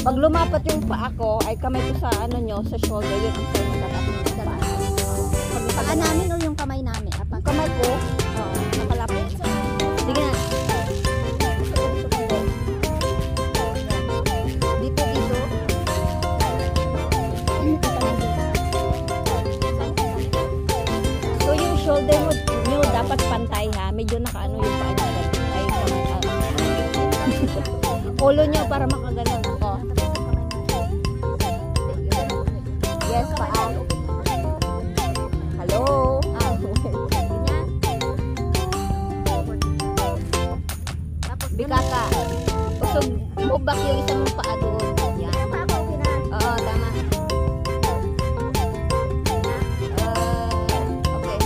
Pag lumapat yung paa ko, ay kamay ko sa ano nyo, sa shoulder, yun ang sa'yo nakalapit yung paa. Paa namin o yung kamay namin? Ang kamay ko, nakalapit. Sige na. Dito. So yung shoulder mo, nyo dapat pantay ha. Medyo nakaano yung paa nyo. Ay, ulo nyo para makaganon ako. Yes, paa. Hello? Bikaka. Usog mo back yung isang mong paa doon. Yan. Oo, tama. Okay.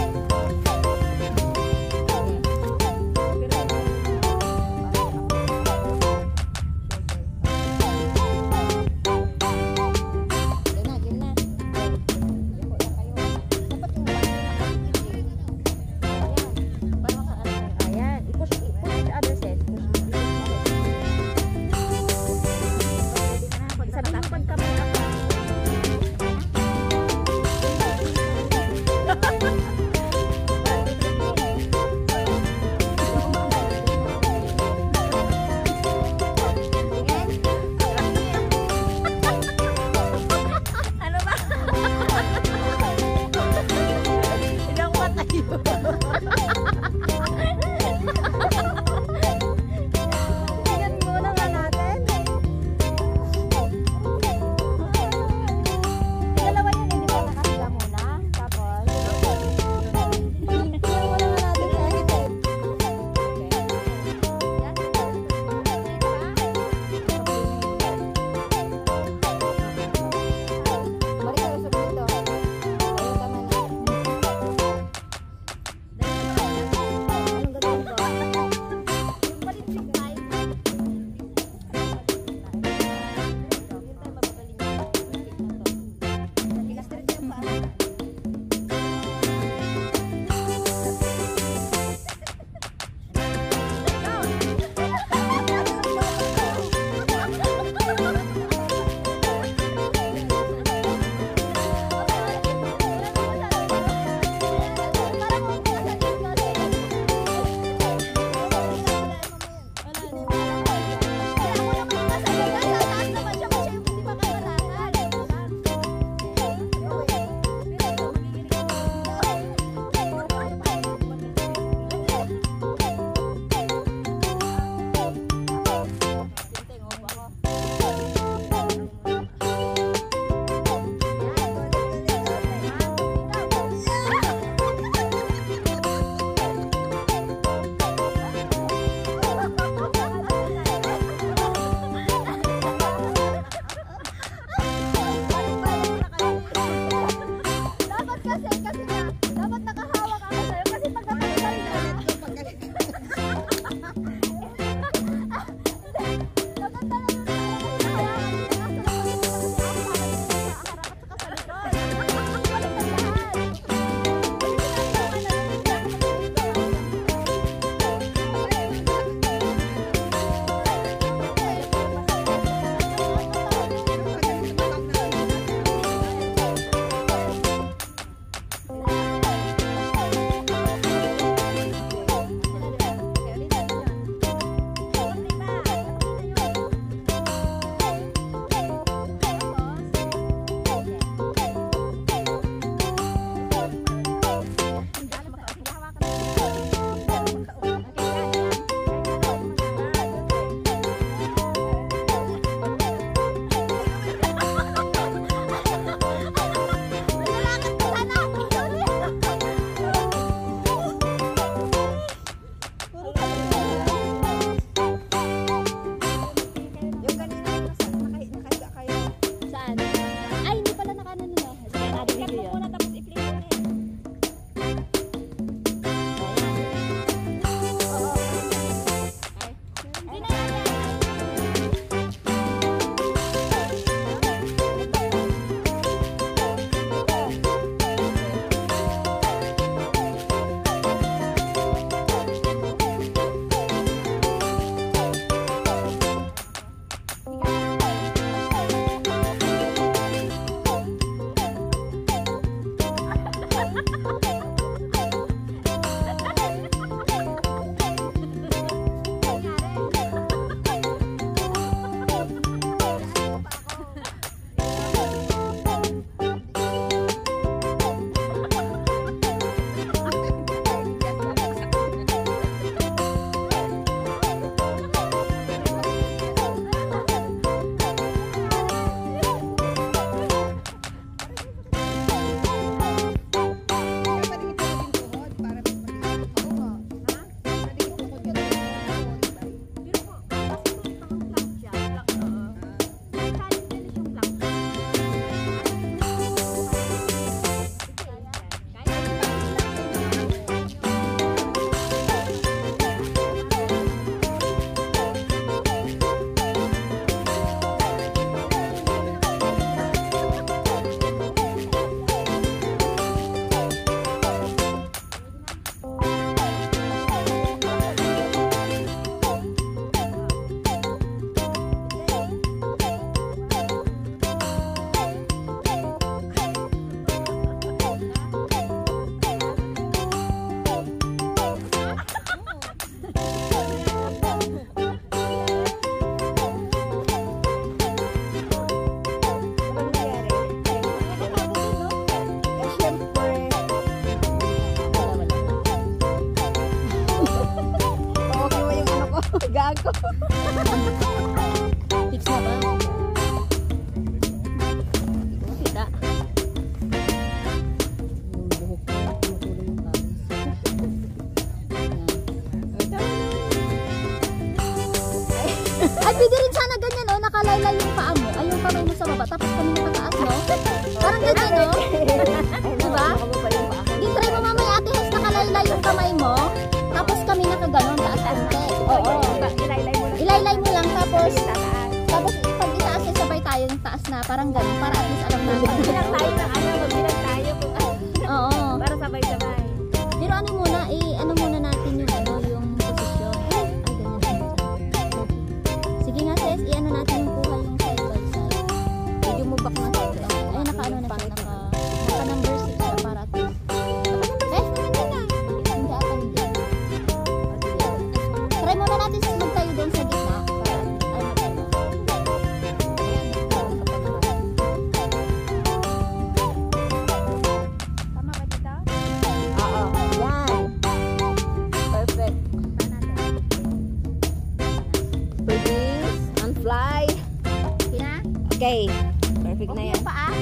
din sana ganyan, oh. Nakalaylay yung paa mo. Ay, yung kamay mo sa baba. Tapos kami nakataas, no? Parang ganyan, no? Diba? Di try mo mamaya, Ate Hes, nakalaylay yung kamay mo. Tapos kami nakaganon, taas konti. Oo. Ilaylay mo lang, tapos pag itaas eh, sabay tayo ng taas na. Parang ganun, para at least alam natin. Magbilang tayo ng ano, magbilang tayo kung ano. Oo. Para sabay-sabay. Pero ano muna, ano muna natin yung ano, yung posisyon. Ay, ganyan. Sige nga, sis, ano natin yung kuha yung side by side. Video mo back na tayo. Ay, naka-ano na siya, naka number 6 siya para at least. Best naman yun na. Hindi ata hindi. Try muna natin sis magtayo doon sa gitna. Para ano tayo. Tama ba dito? Oo, yan. Perfect. Release and fly. Sige na. Okay. Perfect na yan. Paa.